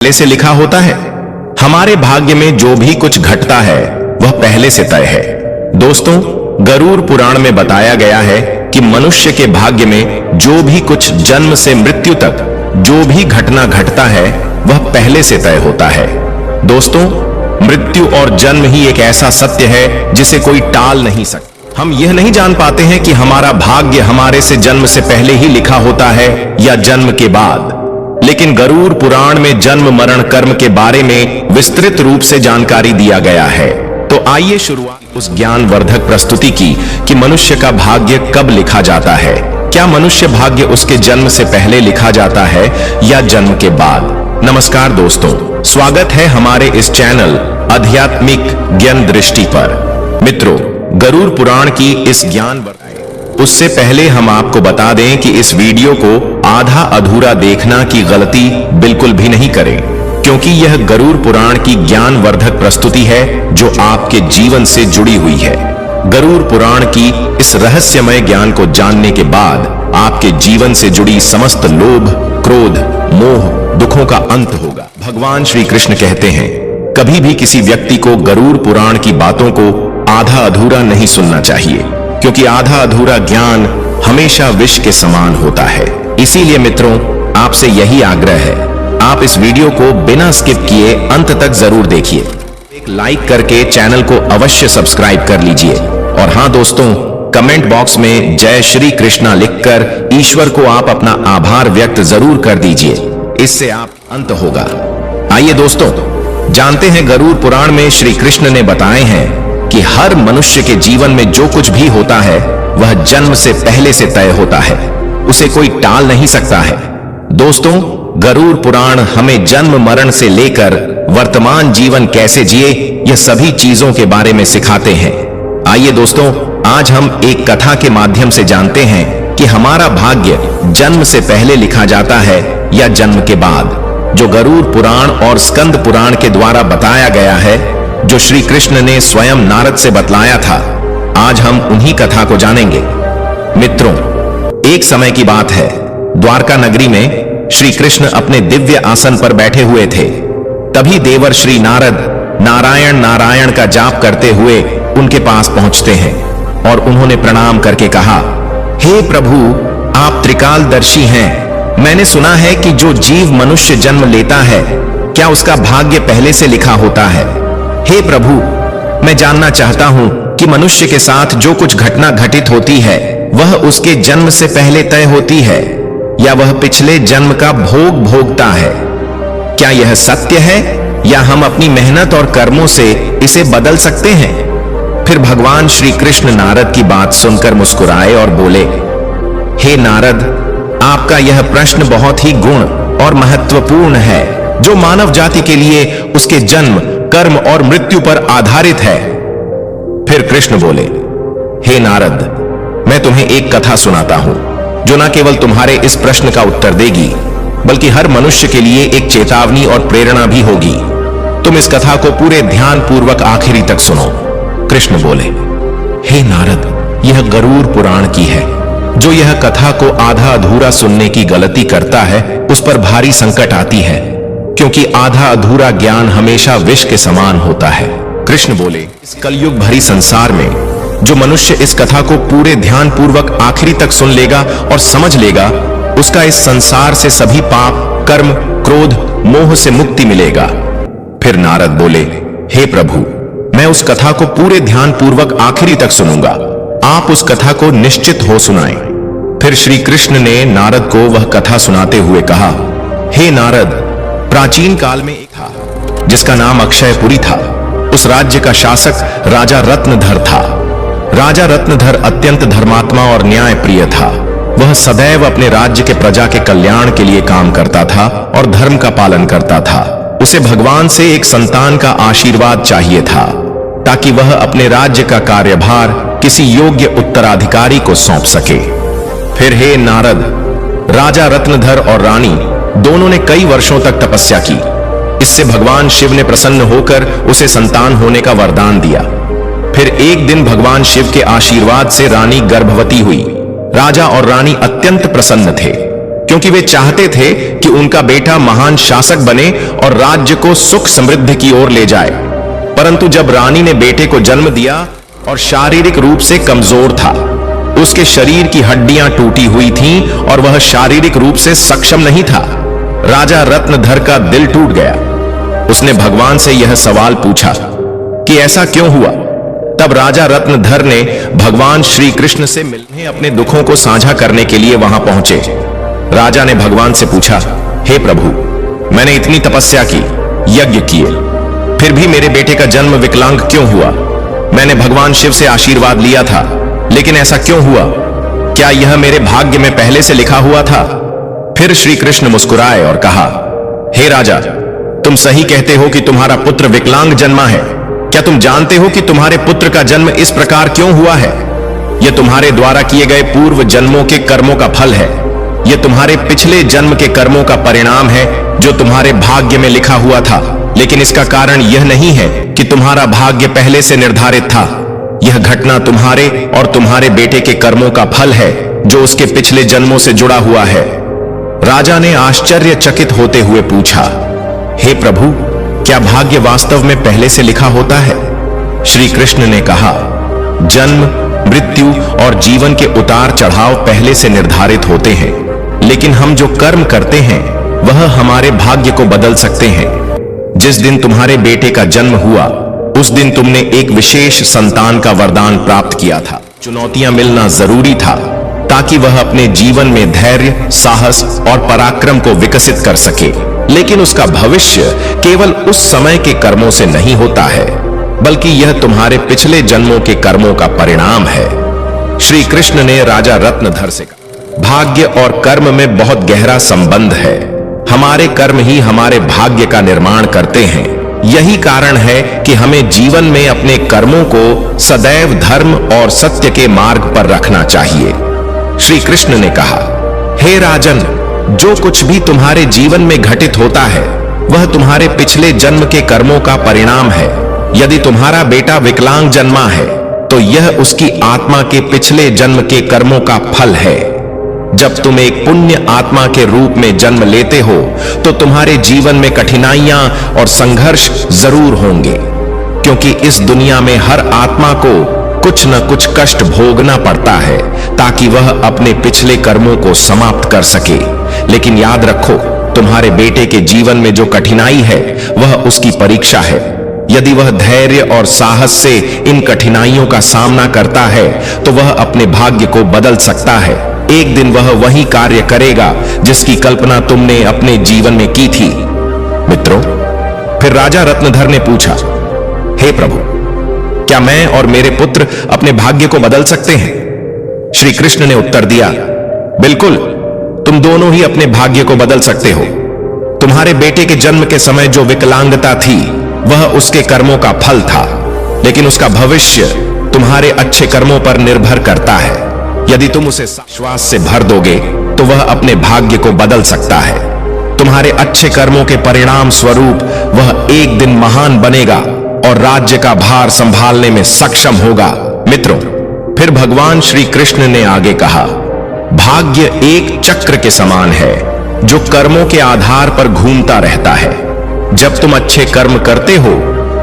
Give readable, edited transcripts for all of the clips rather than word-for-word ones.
पहले से लिखा होता है। हमारे भाग्य में जो भी कुछ घटता है वह पहले से तय है। दोस्तों, गरुड़ पुराण में बताया गया है कि मनुष्य के भाग्य में जो भी कुछ जन्म से मृत्यु तक जो भी घटना घटता है वह पहले से तय होता है। दोस्तों, मृत्यु और जन्म ही एक ऐसा सत्य है जिसे कोई टाल नहीं सकता। हम यह नहीं जान पाते हैं कि हमारा भाग्य हमारे से जन्म से पहले ही लिखा होता है या जन्म के बाद, लेकिन गरुड़ पुराण में जन्म मरण कर्म के बारे में विस्तृत रूप से जानकारी दिया गया है। तो आइए शुरुआत उस ज्ञानवर्धक प्रस्तुति की कि मनुष्य का भाग्य कब लिखा जाता है। क्या मनुष्य भाग्य उसके जन्म से पहले लिखा जाता है या जन्म के बाद। नमस्कार दोस्तों, स्वागत है हमारे इस चैनल आध्यात्मिक ज्ञान दृष्टि पर। मित्रों, गरुड़ पुराण की इस ज्ञान उससे पहले हम आपको बता दें कि इस वीडियो को आधा अधूरा देखना की गलती बिल्कुल भी नहीं करें, क्योंकि यह गरुड़ पुराण की ज्ञानवर्धक प्रस्तुति है जो आपके जीवन से जुड़ी हुई है। गरुड़ पुराण की इस रहस्यमय ज्ञान को जानने के बाद आपके जीवन से जुड़ी समस्त लोभ, क्रोध, मोह, दुखों का अंत होगा। भगवान श्री कृष्ण कहते हैं, कभी भी किसी व्यक्ति को गरुड़ पुराण की बातों को आधा अधूरा नहीं सुनना चाहिए, क्योंकि आधा अधूरा ज्ञान हमेशा विष के समान होता है। इसीलिए मित्रों, आपसे यही आग्रह है, आप इस वीडियो को बिना स्किप किए अंत तक जरूर देखिए। एक लाइक करके चैनल को अवश्य सब्सक्राइब कर लीजिए। और हां दोस्तों, कमेंट बॉक्स में जय श्री कृष्णा लिखकर ईश्वर को आप अपना आभार व्यक्त जरूर कर दीजिए, इससे आप अंत होगा। आइए दोस्तों, जानते हैं गरुड़ पुराण में श्री कृष्ण ने बताए हैं कि हर मनुष्य के जीवन में जो कुछ भी होता है वह जन्म से पहले से तय होता है, उसे कोई टाल नहीं सकता है। दोस्तों, गरुड़ पुराण हमें जन्म मरण से लेकर वर्तमान जीवन कैसे जिए यह सभी चीजों के बारे में सिखाते हैं। आइए दोस्तों, आज हम एक कथा के माध्यम से जानते हैं कि हमारा भाग्य जन्म से पहले लिखा जाता है या जन्म के बाद, जो गरुड़ पुराण और स्कंद पुराण के द्वारा बताया गया है, जो श्री कृष्ण ने स्वयं नारद से बतलाया था। आज हम उन्हीं कथा को जानेंगे। मित्रों, एक समय की बात है, द्वारका नगरी में श्री कृष्ण अपने दिव्य आसन पर बैठे हुए थे। तभी देवर श्री नारद नारायण नारायण का जाप करते हुए उनके पास पहुंचते हैं और उन्होंने प्रणाम करके कहा, हे प्रभु, आप त्रिकालदर्शी हैं। मैंने सुना है कि जो जीव मनुष्य जन्म लेता है, क्या उसका भाग्य पहले से लिखा होता है। हे प्रभु, मैं जानना चाहता हूं कि मनुष्य के साथ जो कुछ घटना घटित होती है वह उसके जन्म से पहले तय होती है या वह पिछले जन्म का भोग भोगता है। क्या यह सत्य है या हम अपनी मेहनत और कर्मों से इसे बदल सकते हैं। फिर भगवान श्री कृष्ण नारद की बात सुनकर मुस्कुराए और बोले, हे नारद, आपका यह प्रश्न बहुत ही गुण और महत्वपूर्ण है, जो मानव जाति के लिए उसके जन्म, कर्म और मृत्यु पर आधारित है। फिर कृष्ण बोले, हे नारद, मैं तुम्हें एक कथा सुनाता हूं जो न केवल तुम्हारे इस प्रश्न का उत्तर देगी, बल्कि हर मनुष्य के लिए एक चेतावनी और प्रेरणा भी होगी। तुम इस कथा को पूरे ध्यान पूर्वक आखिरी तक सुनो। कृष्ण बोले, हे नारद, यह गरुड़ पुराण की है। जो यह कथा को आधा अधूरा सुनने की गलती करता है उस पर भारी संकट आती है, क्योंकि आधा अधूरा ज्ञान हमेशा विष के समान होता है। कृष्ण बोले, इस कलयुग भरी संसार में जो मनुष्य इस कथा को पूरे ध्यान पूर्वक आखिरी तक सुन लेगा और समझ लेगा, उसका इस संसार से सभी पाप, कर्म, क्रोध, मोह से मुक्ति मिलेगा। फिर नारद बोले, हे प्रभु, मैं उस कथा को पूरे ध्यान पूर्वक आखिरी तक सुनूंगा, आप उस कथा को निश्चित हो सुनाएं। फिर श्री कृष्ण ने नारद को वह कथा सुनाते हुए कहा, हे नारद, प्राचीन काल में एक था जिसका नाम अक्षयपुरी था। उस राज्य का शासक राजा रत्नधर था। राजा रत्नधर अत्यंत धर्मात्मा और न्याय प्रिय था। वह सदैव अपने राज्य के प्रजा के कल्याण के लिए काम करता था और धर्म का पालन करता था। उसे भगवान से एक संतान का आशीर्वाद चाहिए था, ताकि वह अपने राज्य का कार्यभार किसी योग्य उत्तराधिकारी को सौंप सके। फिर हे नारद, राजा रत्नधर और रानी दोनों ने कई वर्षों तक तपस्या की। इससे भगवान शिव ने प्रसन्न होकर उसे संतान होने का वरदान दिया। फिर एक दिन भगवान शिव के आशीर्वाद से रानी गर्भवती हुई। राजा और रानी अत्यंत प्रसन्न थे, क्योंकि वे चाहते थे कि उनका बेटा महान शासक बने और राज्य को सुख समृद्धि की ओर ले जाए। परंतु जब रानी ने बेटे को जन्म दिया और शारीरिक रूप से कमजोर था, उसके शरीर की हड्डियां टूटी हुई थीं और वह शारीरिक रूप से सक्षम नहीं था, राजा रत्नधर का दिल टूट गया। उसने भगवान से यह सवाल पूछा कि ऐसा क्यों हुआ। तब राजा रत्नधर ने भगवान श्री कृष्ण से मिलने अपने दुखों को साझा करने के लिए वहां पहुंचे। राजा ने भगवान से पूछा, हे प्रभु, मैंने इतनी तपस्या की, यज्ञ किए, फिर भी मेरे बेटे का जन्म विकलांग क्यों हुआ? मैंने भगवान शिव से आशीर्वाद लिया था, लेकिन ऐसा क्यों हुआ? क्या यह मेरे भाग्य में पहले से लिखा हुआ था? फिर श्री कृष्ण मुस्कुराए और कहा, हे राजा, तुम सही कहते हो कि तुम्हारा पुत्र विकलांग जन्मा है। क्या तुम जानते हो कि तुम्हारे पुत्र का जन्म इस प्रकार क्यों हुआ है? यह तुम्हारे द्वारा किए गए पूर्व जन्मों के कर्मों का फल है। यह तुम्हारे पिछले जन्म के कर्मों का परिणाम है जो तुम्हारे भाग्य में लिखा हुआ था। लेकिन इसका कारण यह नहीं है कि तुम्हारा भाग्य पहले से निर्धारित था। यह घटना तुम्हारे और तुम्हारे बेटे के कर्मों का फल है जो उसके पिछले जन्मों से जुड़ा हुआ है। राजा ने आश्चर्यचकित होते हुए पूछा, हे प्रभु, क्या भाग्य वास्तव में पहले से लिखा होता है? श्री कृष्ण ने कहा, जन्म, मृत्यु और जीवन के उतार चढ़ाव पहले से निर्धारित होते हैं, लेकिन हम जो कर्म करते हैं वह हमारे भाग्य को बदल सकते हैं। जिस दिन तुम्हारे बेटे का जन्म हुआ, उस दिन तुमने एक विशेष संतान का वरदान प्राप्त किया था। चुनौतियां मिलना जरूरी था ताकि वह अपने जीवन में धैर्य, साहस और पराक्रम को विकसित कर सके। लेकिन उसका भविष्य केवल उस समय के कर्मों से नहीं होता है, बल्कि यह तुम्हारे पिछले जन्मों के कर्मों का परिणाम है। श्री कृष्ण ने राजा रत्नधर से कहा, भाग्य और कर्म में बहुत गहरा संबंध है। हमारे कर्म ही हमारे भाग्य का निर्माण करते हैं। यही कारण है कि हमें जीवन में अपने कर्मों को सदैव धर्म और सत्य के मार्ग पर रखना चाहिए। श्री कृष्ण ने कहा, हे राजन, जो कुछ भी तुम्हारे जीवन में घटित होता है वह तुम्हारे पिछले जन्म के कर्मों का परिणाम है। यदि तुम्हारा बेटा विकलांग जन्मा है तो यह उसकी आत्मा के पिछले जन्म के कर्मों का फल है। जब तुम एक पुण्य आत्मा के रूप में जन्म लेते हो तो तुम्हारे जीवन में कठिनाइयां और संघर्ष जरूर होंगे, क्योंकि इस दुनिया में हर आत्मा को कुछ न कुछ कष्ट भोगना पड़ता है ताकि वह अपने पिछले कर्मों को समाप्त कर सके। लेकिन याद रखो, तुम्हारे बेटे के जीवन में जो कठिनाई है वह उसकी परीक्षा है। यदि वह धैर्य और साहस से इन कठिनाइयों का सामना करता है तो वह अपने भाग्य को बदल सकता है। एक दिन वह वही कार्य करेगा जिसकी कल्पना तुमने अपने जीवन में की थी। मित्रों, फिर राजा रत्नधर ने पूछा, हे प्रभु, क्या मैं और मेरे पुत्र अपने भाग्य को बदल सकते हैं? श्री कृष्ण ने उत्तर दिया, बिल्कुल, तुम दोनों ही अपने भाग्य को बदल सकते हो। तुम्हारे बेटे के जन्म के समय जो विकलांगता थी वह उसके कर्मों का फल था, लेकिन उसका भविष्य तुम्हारे अच्छे कर्मों पर निर्भर करता है। यदि तुम उसे विश्वास से भर दोगे तो वह अपने भाग्य को बदल सकता है। तुम्हारे अच्छे कर्मों के परिणाम स्वरूप वह एक दिन महान बनेगा और राज्य का भार संभालने में सक्षम होगा। मित्रों, फिर भगवान श्री कृष्ण ने आगे कहा, भाग्य एक चक्र के समान है जो कर्मों के आधार पर घूमता रहता है। जब तुम अच्छे कर्म करते हो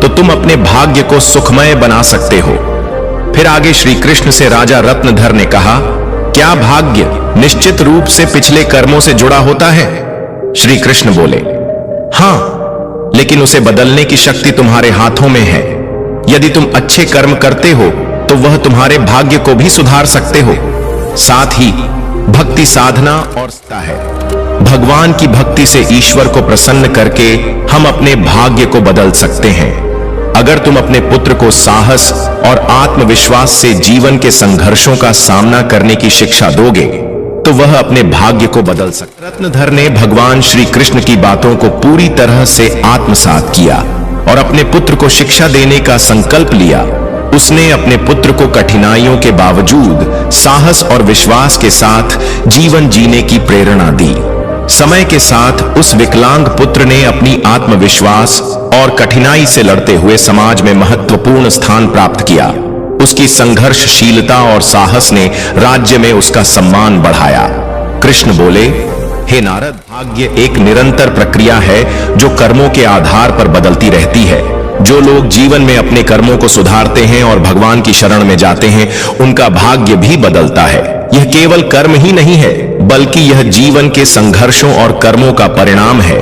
तो तुम अपने भाग्य को सुखमय बना सकते हो। फिर आगे श्री कृष्ण से राजा रत्नधर ने कहा, क्या भाग्य निश्चित रूप से पिछले कर्मों से जुड़ा होता है? श्री कृष्ण बोले, हां, लेकिन उसे बदलने की शक्ति तुम्हारे हाथों में है। यदि तुम अच्छे कर्म करते हो तो वह तुम्हारे भाग्य को भी सुधार सकते हो। साथ ही भक्ति साधना और है, भगवान की भक्ति से ईश्वर को प्रसन्न करके हम अपने भाग्य को बदल सकते हैं। अगर तुम अपने पुत्र को साहस और आत्मविश्वास से जीवन के संघर्षों का सामना करने की शिक्षा दोगे तो वह अपने भाग्य को बदल सकता। रत्नधर ने भगवान श्री कृष्ण की बातों को पूरी तरह से आत्मसात किया और अपने पुत्र को शिक्षा देने का संकल्प लिया। उसने अपने पुत्र को कठिनाइयों के बावजूद साहस और विश्वास के साथ जीवन जीने की प्रेरणा दी। समय के साथ उस विकलांग पुत्र ने अपनी आत्मविश्वास और कठिनाई से लड़ते हुए समाज में महत्वपूर्ण स्थान प्राप्त किया। उसकी संघर्षशीलता और साहस ने राज्य में उसका सम्मान बढ़ाया। कृष्ण बोले, हे नारद, भाग्य एक निरंतर प्रक्रिया है जो कर्मों के आधार पर बदलती रहती है। जो लोग जीवन में अपने कर्मों को सुधारते हैं और भगवान की शरण में जाते हैं, उनका भाग्य भी बदलता है। यह केवल कर्म ही नहीं है, बल्कि यह जीवन के संघर्षों और कर्मों का परिणाम है।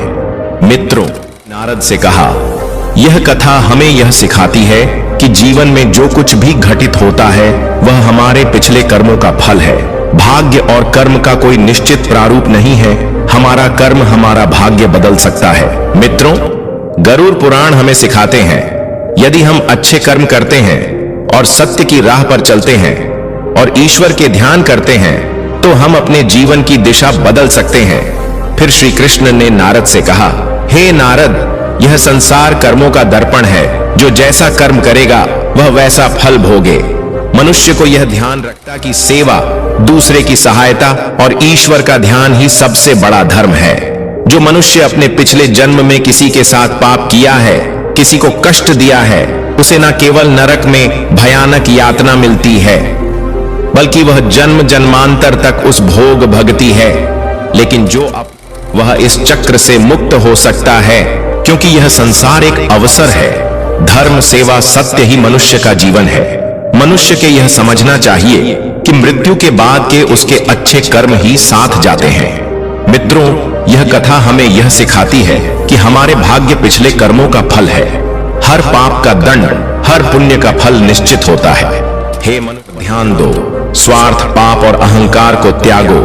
मित्रों, नारद से कहा, यह कथा हमें यह सिखाती है कि जीवन में जो कुछ भी घटित होता है वह हमारे पिछले कर्मों का फल है। भाग्य और कर्म का कोई निश्चित प्रारूप नहीं है। हमारा कर्म हमारा भाग्य बदल सकता है। मित्रों, गरुड़ पुराण हमें सिखाते हैं, यदि हम अच्छे कर्म करते हैं और सत्य की राह पर चलते हैं और ईश्वर के ध्यान करते हैं, तो हम अपने जीवन की दिशा बदल सकते हैं। फिर श्री कृष्ण ने नारद से कहा, हे नारद, यह संसार कर्मों का दर्पण है। जो जैसा कर्म करेगा वह वैसा फल भोगे। मनुष्य को यह ध्यान रखता कि सेवा, दूसरे की सहायता और ईश्वर का ध्यान ही सबसे बड़ा धर्म है। जो मनुष्य अपने पिछले जन्म में किसी के साथ पाप किया है, किसी को कष्ट दिया है, उसे न केवल नरक में भयानक यातना मिलती है, बल्कि वह जन्म जन्मांतर तक उस भोग भगती है। लेकिन जो अब वह इस चक्र से मुक्त हो सकता है, क्योंकि यह संसार एक अवसर है। धर्म, सेवा, सत्य ही मनुष्य का जीवन है। मनुष्य के यह समझना चाहिए कि मृत्यु के बाद के उसके अच्छे कर्म ही साथ जाते हैं। मित्रों, यह कथा हमें यह सिखाती है कि हमारे भाग्य पिछले कर्मों का फल है। हर पाप का दंड, हर पुण्य का फल निश्चित होता है। हे मनुष्य, ध्यान दो, स्वार्थ, पाप और अहंकार को त्यागो,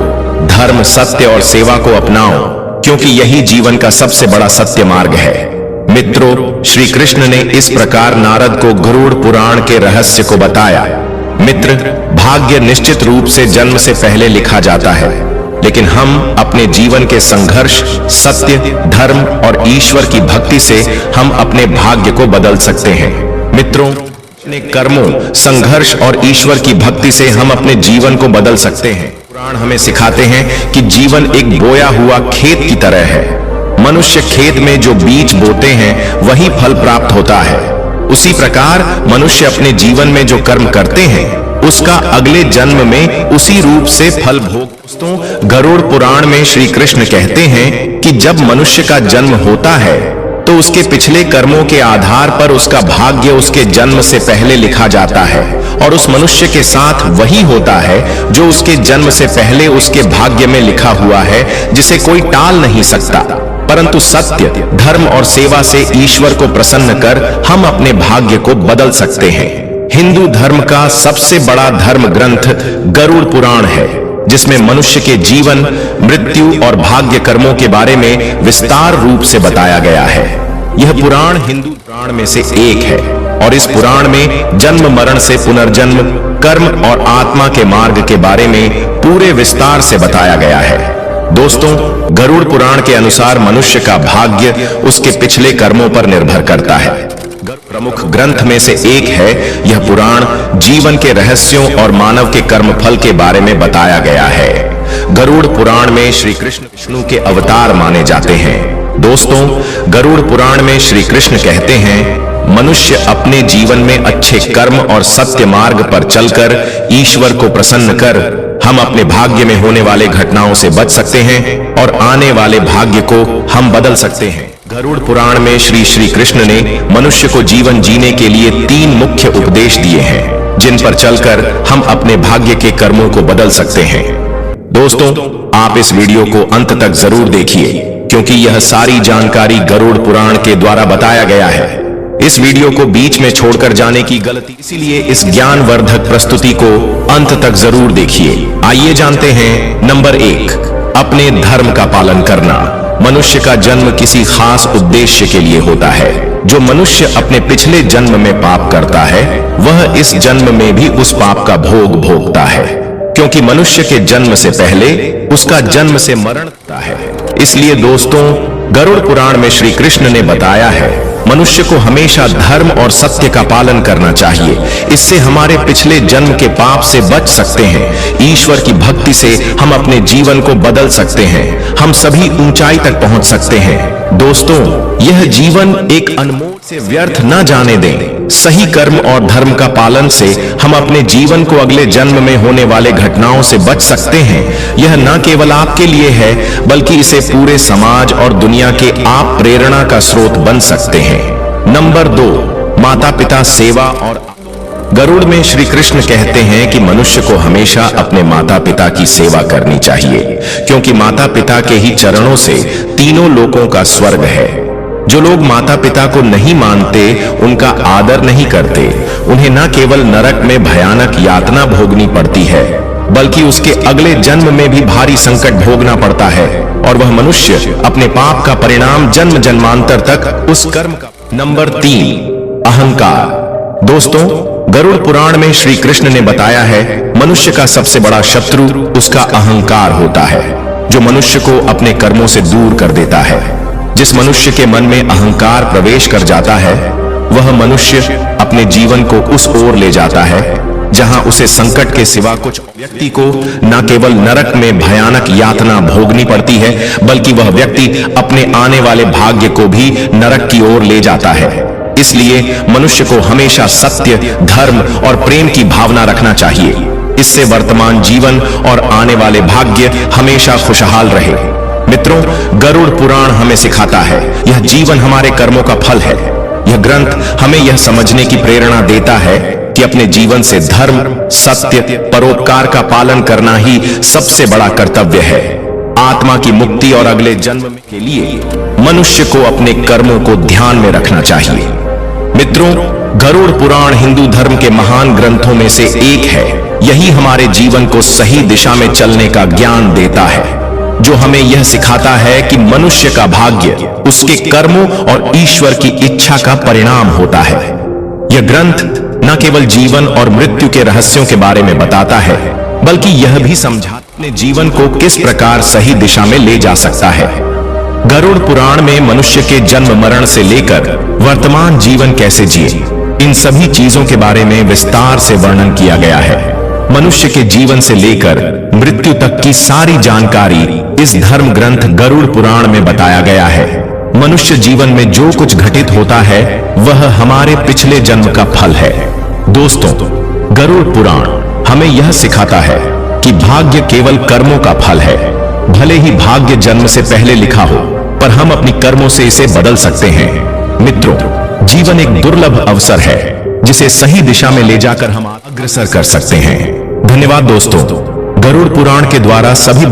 धर्म, सत्य और सेवा को अपनाओ, क्योंकि यही जीवन का सबसे बड़ा सत्य मार्ग है। मित्रों, श्री कृष्ण ने इस प्रकार नारद को गरुड़ पुराण के रहस्य को बताया। मित्र, भाग्य निश्चित रूप से जन्म से पहले लिखा जाता है, लेकिन हम अपने जीवन के संघर्ष, सत्य, धर्म और ईश्वर की भक्ति से हम अपने भाग्य को बदल सकते हैं। मित्रों, अपने कर्मों, संघर्ष और ईश्वर की भक्ति से हम अपने जीवन को बदल सकते हैं। पुराण हमें सिखाते हैं कि जीवन एक बोया हुआ खेत की तरह है। मनुष्य खेत में जो बीज बोते हैं वही फल प्राप्त होता है। उसी प्रकार मनुष्य अपने जीवन में जो कर्म करते हैं उसका अगले जन्म में उसी रूप से फल भोग। दोस्तों, गरुड़ पुराण में श्री कृष्ण कहते हैं कि जब मनुष्य का जन्म होता है तो उसके पिछले कर्मों के आधार पर उसका भाग्य उसके जन्म से पहले लिखा जाता है, और उस मनुष्य के साथ वही होता है जो उसके जन्म से पहले उसके भाग्य में लिखा हुआ है, जिसे कोई टाल नहीं सकता। परंतु सत्य, धर्म और सेवा से ईश्वर को प्रसन्न कर हम अपने भाग्य को बदल सकते हैं। हिंदू धर्म का सबसे बड़ा धर्म ग्रंथ गरुड़ पुराण है, जिसमें मनुष्य के जीवन, मृत्यु और भाग्य कर्मों के बारे में विस्तार रूप से बताया गया है। यह पुराण हिंदू पुराण में से एक है, और इस पुराण में जन्म, मरण से पुनर्जन्म, कर्म और आत्मा के मार्ग के बारे में पूरे विस्तार से बताया गया है। दोस्तों, गरुड़ पुराण के अनुसार मनुष्य का भाग्य उसके पिछले कर्मों पर निर्भर करता है। प्रमुख ग्रंथ में से एक है यह पुराण। जीवन के रहस्यों और मानव के कर्मफल के बारे में बताया गया है। गरुड़ पुराण में श्री कृष्ण विष्णु के अवतार माने जाते हैं। दोस्तों, गरुड़ पुराण में श्री कृष्ण कहते हैं, मनुष्य अपने जीवन में अच्छे कर्म और सत्य मार्ग पर चलकर ईश्वर को प्रसन्न कर हम अपने भाग्य में होने वाले घटनाओं से बच सकते हैं और आने वाले भाग्य को हम बदल सकते हैं। गरुड़ पुराण में श्री कृष्ण ने मनुष्य को जीवन जीने के लिए 3 मुख्य उपदेश दिए हैं, जिन पर चलकर हम अपने भाग्य के कर्मों को बदल सकते हैं। दोस्तों, आप इस वीडियो को अंत तक जरूर देखिए, क्योंकि यह सारी जानकारी गरुड़ पुराण के द्वारा बताया गया है। इस वीडियो को बीच में छोड़कर जाने की गलती, इसीलिए इस ज्ञानवर्धक प्रस्तुति को अंत तक जरूर देखिए। आइए जानते हैं। नंबर 1, अपने धर्म का पालन करना। मनुष्य का जन्म किसी खास उद्देश्य के लिए होता है। जो मनुष्य अपने पिछले जन्म में पाप करता है वह इस जन्म में भी उस पाप का भोग भोगता है, क्योंकि मनुष्य के जन्म से पहले उसका जन्म से मरण होता है। इसलिए दोस्तों, गरुड़ पुराण में श्री कृष्ण ने बताया है, मनुष्य को हमेशा धर्म और सत्य का पालन करना चाहिए। इससे हमारे पिछले जन्म के पाप से बच सकते हैं। ईश्वर की भक्ति से हम अपने जीवन को बदल सकते हैं। हम सभी ऊंचाई तक पहुंच सकते हैं। दोस्तों, यह जीवन एक अनमोल से व्यर्थ न जाने दें। सही कर्म और धर्म का पालन से हम अपने जीवन को अगले जन्म में होने वाले घटनाओं से बच सकते हैं। यह न केवल आपके लिए है, बल्कि इसे पूरे समाज और दुनिया के आप प्रेरणा का स्रोत बन सकते हैं। नंबर 2, माता पिता सेवा और गरुड़ में श्री कृष्ण कहते हैं कि मनुष्य को हमेशा अपने माता पिता की सेवा करनी चाहिए, क्योंकि माता पिता के ही चरणों से तीनों लोकों का स्वर्ग है। जो लोग माता पिता को नहीं मानते, उनका आदर नहीं करते, उन्हें न केवल नरक में भयानक यातना भोगनी पड़ती है, बल्कि उसके अगले जन्म में भी भारी संकट भोगना पड़ता है, और वह मनुष्य अपने पाप का परिणाम जन्म जन्मांतर तक उस कर्म का। नंबर 3, अहंकार। दोस्तों, गरुड़ पुराण में श्री कृष्ण ने बताया है, मनुष्य का सबसे बड़ा शत्रु उसका अहंकार होता है, जो मनुष्य को अपने कर्मों से दूर कर देता है। जिस मनुष्य के मन में अहंकार प्रवेश कर जाता है, वह मनुष्य अपने जीवन को उस ओर ले जाता है जहां उसे संकट के सिवा कुछ। व्यक्ति को न केवल नरक में भयानक यातना भोगनी पड़ती है, बल्कि वह व्यक्ति अपने आने वाले भाग्य को भी नरक की ओर ले जाता है। इसलिए मनुष्य को हमेशा सत्य, धर्म और प्रेम की भावना रखना चाहिए। इससे वर्तमान जीवन और आने वाले भाग्य हमेशा खुशहाल रहे। मित्रों, गरुड़ पुराण हमें सिखाता है, यह जीवन हमारे कर्मों का फल है। यह ग्रंथ हमें यह समझने की प्रेरणा देता है कि अपने जीवन से धर्म, सत्य, परोपकार का पालन करना ही सबसे बड़ा कर्तव्य है। आत्मा की मुक्ति और अगले जन्म के लिए मनुष्य को अपने कर्मों को ध्यान में रखना चाहिए। मित्रों, गरुड़ पुराण हिंदू धर्म के महान ग्रंथों में से एक है। यही हमारे जीवन को सही दिशा में चलने का ज्ञान देता है, जो हमें यह सिखाता है कि मनुष्य का भाग्य उसके कर्मों और ईश्वर की इच्छा का परिणाम होता है। यह ग्रंथ न केवल जीवन और मृत्यु के रहस्यों के बारे में बताता है, बल्कि यह भी समझाता है अपने जीवन को किस प्रकार सही दिशा में ले जा सकता है। गरुड़ पुराण में मनुष्य के जन्म मरण से लेकर वर्तमान जीवन कैसे जिए, इन सभी चीजों के बारे में विस्तार से वर्णन किया गया है। मनुष्य के जीवन से लेकर मृत्यु तक की सारी जानकारी इस धर्म ग्रंथ गरुड़ पुराण में बताया गया है। मनुष्य जीवन में जो कुछ घटित होता है, वह हमारे पिछले जन्म का फल है। दोस्तों, गरुड़ पुराण हमें यह सिखाता है कि भाग्य केवल कर्मों का फल है। भले ही भाग्य जन्म से पहले लिखा हो, पर हम अपनी कर्मों से इसे बदल सकते हैं। मित्रों, जीवन एक दुर्लभ अवसर है, जिसे सही दिशा में ले जाकर हम अग्रसर कर सकते हैं। धन्यवाद दोस्तों। गरुड़ पुराण के द्वारा सभी